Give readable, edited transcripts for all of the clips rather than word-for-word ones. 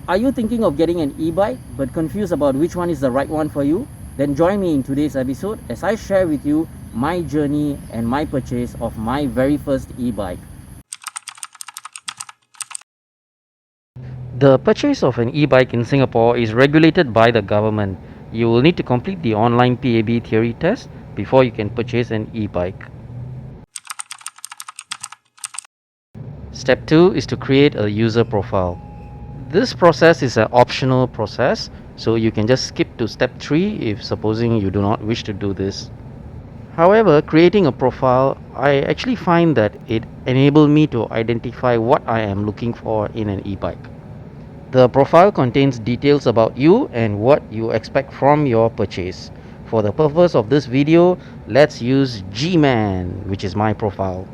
Are you thinking of getting an e-bike but confused about which one is the right one for you? Then join me in today's episode as I share with you my journey and my purchase of my very first e-bike. The purchase of an e-bike in Singapore is regulated by the government. You will need to complete the online PAB theory test before you can purchase an e-bike. Step 2 is to create a user profile. This process is an optional process, so you can just skip to step 3 if supposing you do not wish to do this. However, creating a profile, I actually find that it enabled me to identify what I am looking for in an e-bike. The profile contains details about you and what you expect from your purchase. For the purpose of this video, let's use G-Man, which is my profile.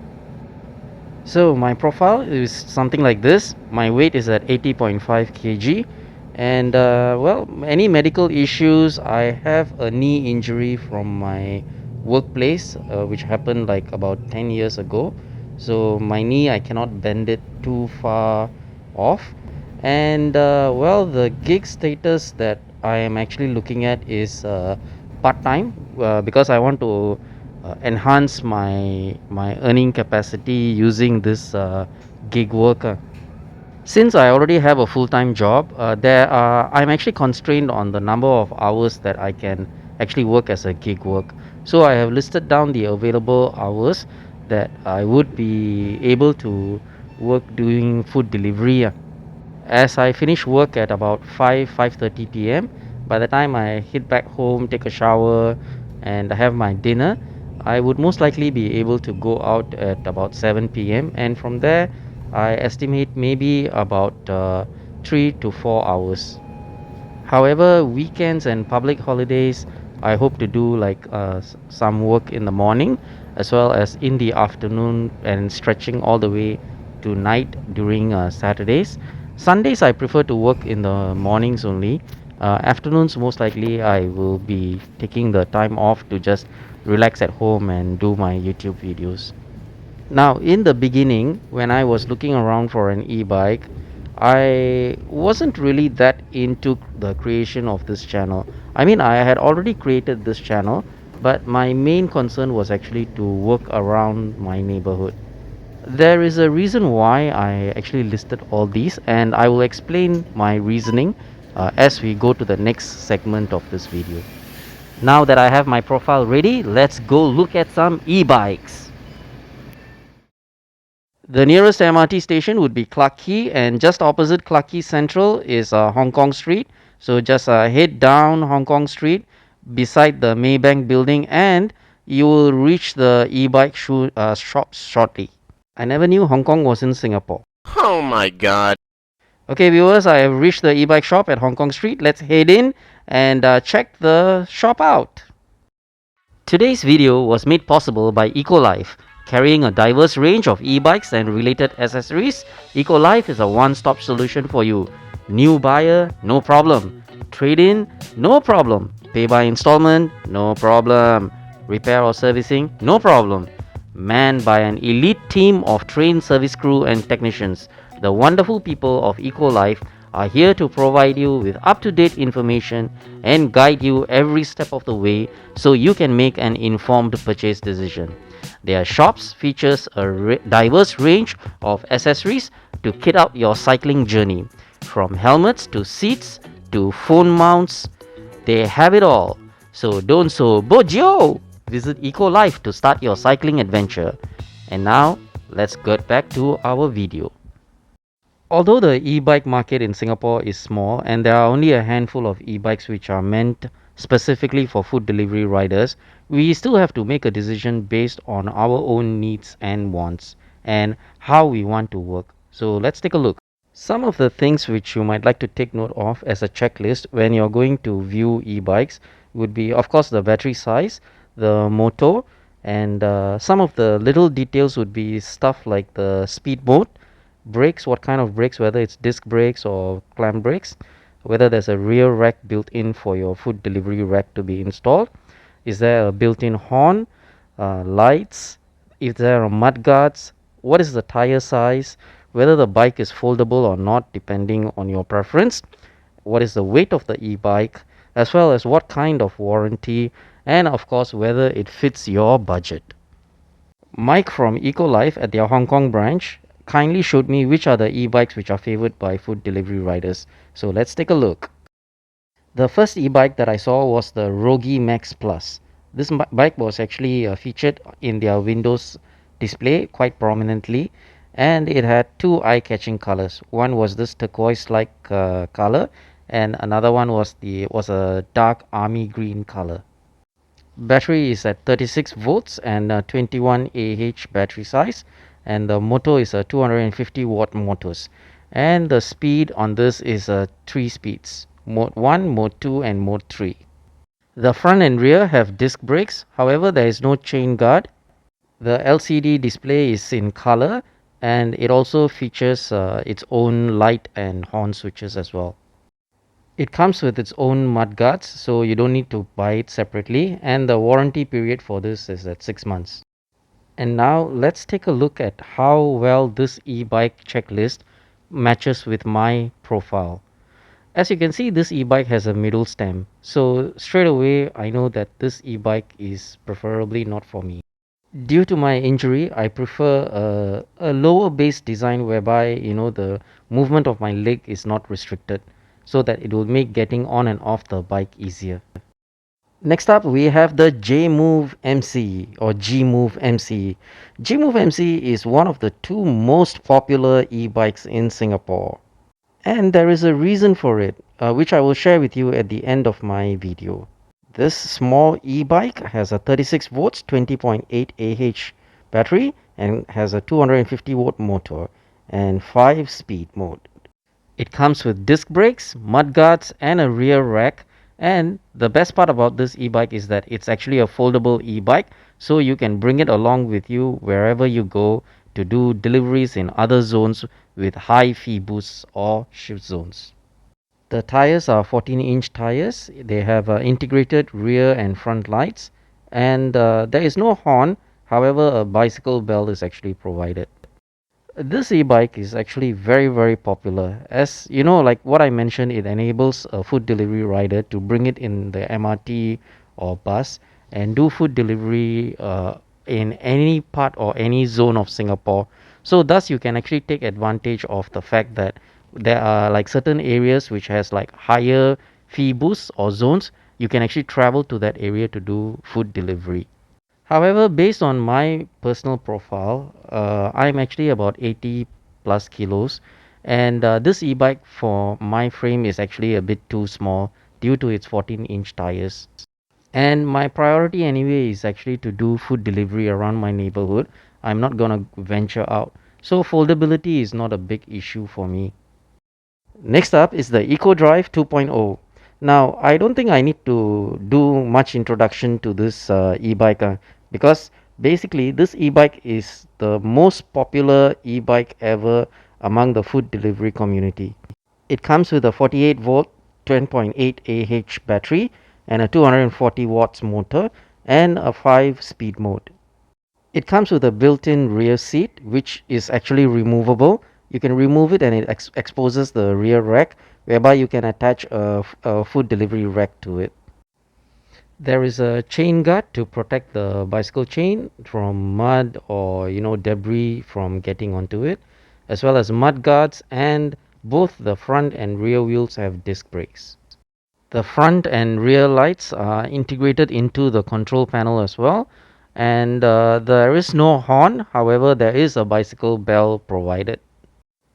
So my profile is something like this. My weight is at 80.5 kg, and well, any medical issues, I have a knee injury from my workplace, which happened like about 10 years ago. So my knee, I cannot bend it too far off. And well, the gig status that I am actually looking at is part-time, because I want to enhance my earning capacity using this gig work. Since I already have a full-time job, I'm actually constrained on the number of hours that I can actually work as a gig work. So I have listed down the available hours that I would be able to work doing food delivery. As I finish work at about 5:30 p.m., by the time I hit back home, take a shower, and have my dinner, I would most likely be able to go out at about 7 p.m. And from there, I estimate maybe about 3 to 4 hours. However, weekends and public holidays, I hope to do like some work in the morning as well as in the afternoon and stretching all the way to night during Saturdays. Sundays, I prefer to work in the mornings only. Afternoons, most likely, I will be taking the time off to just relax at home and do my YouTube videos. Now, in the beginning, when I was looking around for an e-bike, I wasn't really that into the creation of this channel. I mean, I had already created this channel, but my main concern was actually to work around my neighborhood. There is a reason why I actually listed all these, and I will explain my reasoning as we go to the next segment of this video. Now that I have my profile ready, let's go look at some e-bikes. The nearest MRT station would be Clarke Quay, and just opposite Clarke Quay Central is Hong Kong Street. So just head down Hong Kong Street beside the Maybank building and you will reach the e-bike shop shortly. I never knew Hong Kong was in Singapore. Oh my god. Okay viewers, I have reached the e-bike shop at Hong Kong Street. Let's head in and check the shop out. Today's video was made possible by Ekolife. Carrying a diverse range of e-bikes and related accessories, Ekolife is a one-stop solution for you. New buyer? No problem. Trade-in? No problem. Pay by installment? No problem. Repair or servicing? No problem. Manned by an elite team of trained service crew and technicians, the wonderful people of Ekolife are here to provide you with up-to-date information and guide you every step of the way so you can make an informed purchase decision. Their shops features a diverse range of accessories to kit out your cycling journey. From helmets to seats to phone mounts, they have it all. So don't so bojo! Visit Ekolife to start your cycling adventure. And now, let's get back to our video. Although the e-bike market in Singapore is small and there are only a handful of e-bikes which are meant specifically for food delivery riders, we still have to make a decision based on our own needs and wants and how we want to work. So let's take a look. Some of the things which you might like to take note of as a checklist when you're going to view e-bikes would be, of course, the battery size, the motor, and some of the little details would be stuff like the speed mode, brakes, what kind of brakes, whether it's disc brakes or clamp brakes, whether there's a rear rack built in for your food delivery rack to be installed, is there a built-in horn, lights, if there are mud guards, what is the tire size, whether the bike is foldable or not depending on your preference, what is the weight of the e-bike, as well as what kind of warranty, and of course whether it fits your budget. Mike from Ekolife at their Hong Kong branch kindly showed me which are the e-bikes which are favored by food delivery riders. So let's take a look. The first e-bike that I saw was the Rogi Max Plus. This bike was actually featured in their Windows display quite prominently, and it had two eye-catching colors. One was this turquoise-like color, and another one was a dark army green color. Battery is at 36 volts and 21 Ah battery size, and the motor is a 250 watt motors, and the speed on this is 3 speeds: mode 1, mode 2, and mode 3. The front and rear have disc brakes, however there is no chain guard. The LCD display is in color, and it also features its own light and horn switches as well. It comes with its own mudguards, so you don't need to buy it separately, and the warranty period for this is at 6 months. And now let's take a look at how well this e-bike checklist matches with my profile. As you can see, this e-bike has a middle stem, so straight away I know that this e-bike is preferably not for me. Due to my injury, I prefer a lower base design whereby the movement of my leg is not restricted, so that it will make getting on and off the bike easier. Next up, we have the J-Move MC or G-Move MC. G-Move MC is one of the two most popular e-bikes in Singapore, and there is a reason for it, which I will share with you at the end of my video. This small e-bike has a 36 volts 20.8 Ah battery and has a 250 watt motor and 5 speed mode. It comes with disc brakes, mudguards, and a rear rack. And the best part about this e-bike is that it's actually a foldable e-bike, so you can bring it along with you wherever you go to do deliveries in other zones with high fee boosts or shift zones. The tires are 14-inch tires. They have integrated rear and front lights, and there is no horn. However, a bicycle bell is actually provided. This e-bike is actually very popular, as you know, like what I mentioned, it enables a food delivery rider to bring it in the MRT or bus and do food delivery in any part or any zone of Singapore. So thus you can actually take advantage of the fact that there are like certain areas which has like higher fee boosts or zones. You can actually travel to that area to do food delivery. However, based on my personal profile, I'm actually about 80 plus kilos, and this e-bike for my frame is actually a bit too small due to its 14-inch tires. And my priority anyway is actually to do food delivery around my neighborhood. I'm not gonna venture out, so foldability is not a big issue for me. Next up is the EcoDrive 2.0. Now, I don't think I need to do much introduction to this e-bike because basically this e-bike is the most popular e-bike ever among the food delivery community. It comes with a 48 volt 10.8 Ah battery and a 240 watts motor and a 5 speed mode. It comes with a built-in rear seat which is actually removable. You can remove it and it exposes the rear rack, whereby you can attach a food delivery rack to it. There is a chain guard to protect the bicycle chain from mud or debris from getting onto it, as well as mud guards, and both the front and rear wheels have disc brakes. The front and rear lights are integrated into the control panel as well, and there is no horn. However, there is a bicycle bell provided.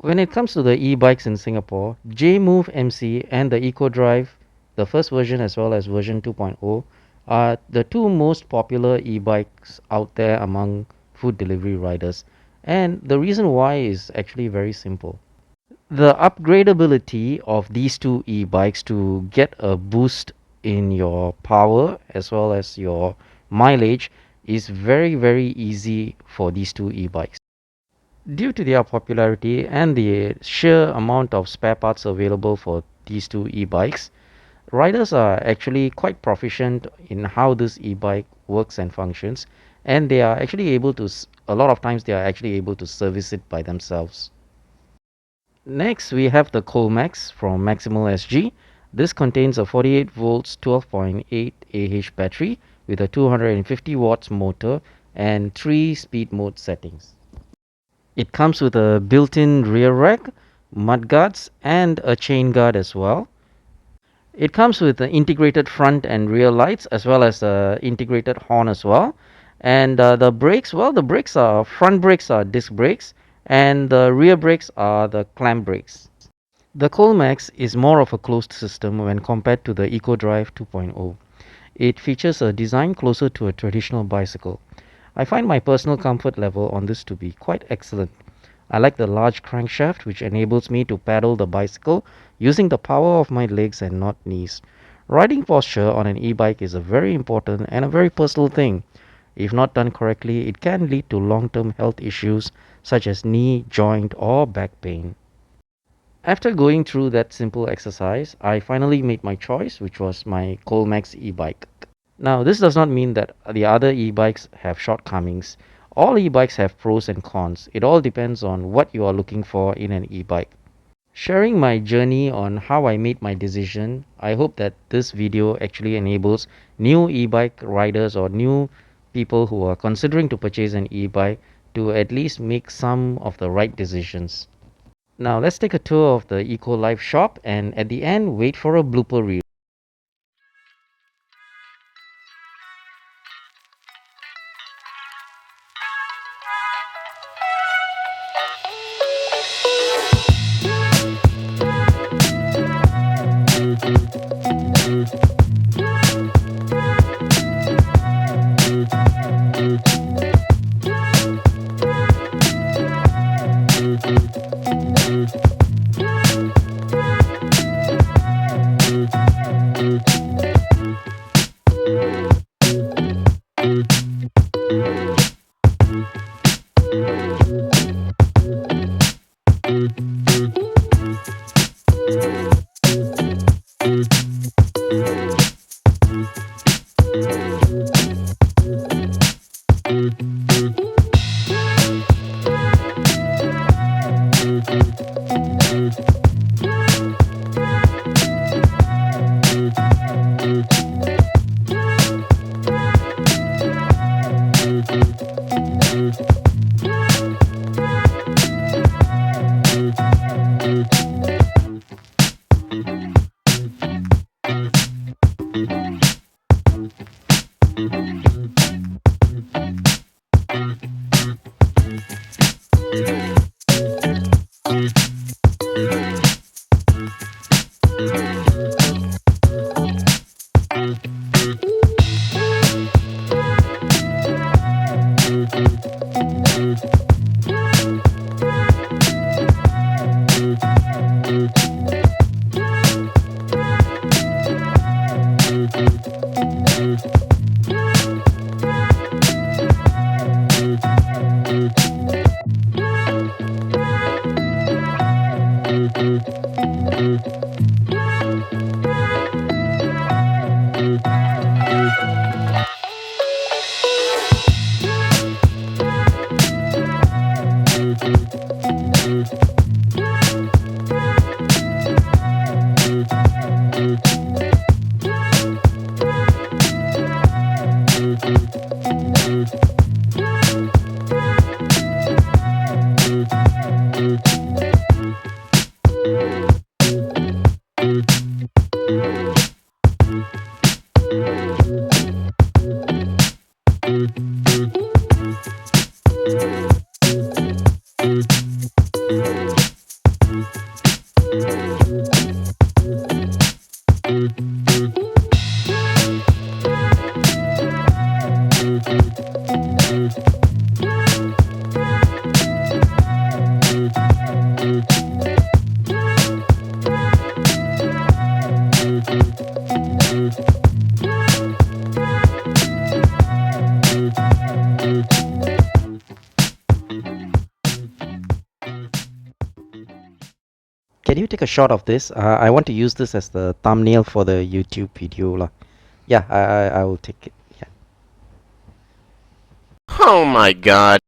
When it comes to the e-bikes in Singapore, J-Move MC and the EcoDrive, the first version as well as version 2.0, are the two most popular e-bikes out there among food delivery riders. And the reason why is actually very simple. The upgradability of these two e-bikes to get a boost in your power as well as your mileage is very easy for these two e-bikes. Due to their popularity and the sheer amount of spare parts available for these two e-bikes, riders are actually quite proficient in how this e-bike works and functions, and they are actually able to, a lot of times they are actually able to service it by themselves. Next, we have the Kol Max from MobotSg. This contains a 48 volts 12.8 Ah battery with a 250 watts motor and 3 speed mode settings. It comes with a built-in rear rack, mudguards and a chain guard as well. It comes with the integrated front and rear lights as well as the integrated horn as well. And the brakes, well, the brakes are front brakes are disc brakes and the rear brakes are the clamp brakes. The Kol Max is more of a closed system when compared to the EcoDrive 2.0. It features a design closer to a traditional bicycle. I find my personal comfort level on this to be quite excellent. I like the large crankshaft which enables me to paddle the bicycle using the power of my legs and not knees. Riding posture on an e-bike is a very important and a very personal thing. If not done correctly, it can lead to long-term health issues such as knee, joint or back pain. After going through that simple exercise, I finally made my choice, which was my Kol Max e-bike. Now, this does not mean that the other e-bikes have shortcomings. All e-bikes have pros and cons. It all depends on what you are looking for in an e-bike. Sharing my journey on how I made my decision, I hope that this video actually enables new e-bike riders or new people who are considering to purchase an e-bike to at least make some of the right decisions. Now let's take a tour of the Ekolife shop and at the end wait for a blooper reel. Can you take a shot of this? I want to use this as the thumbnail for the YouTube video lah. Yeah, I will take it. Yeah. Oh my god.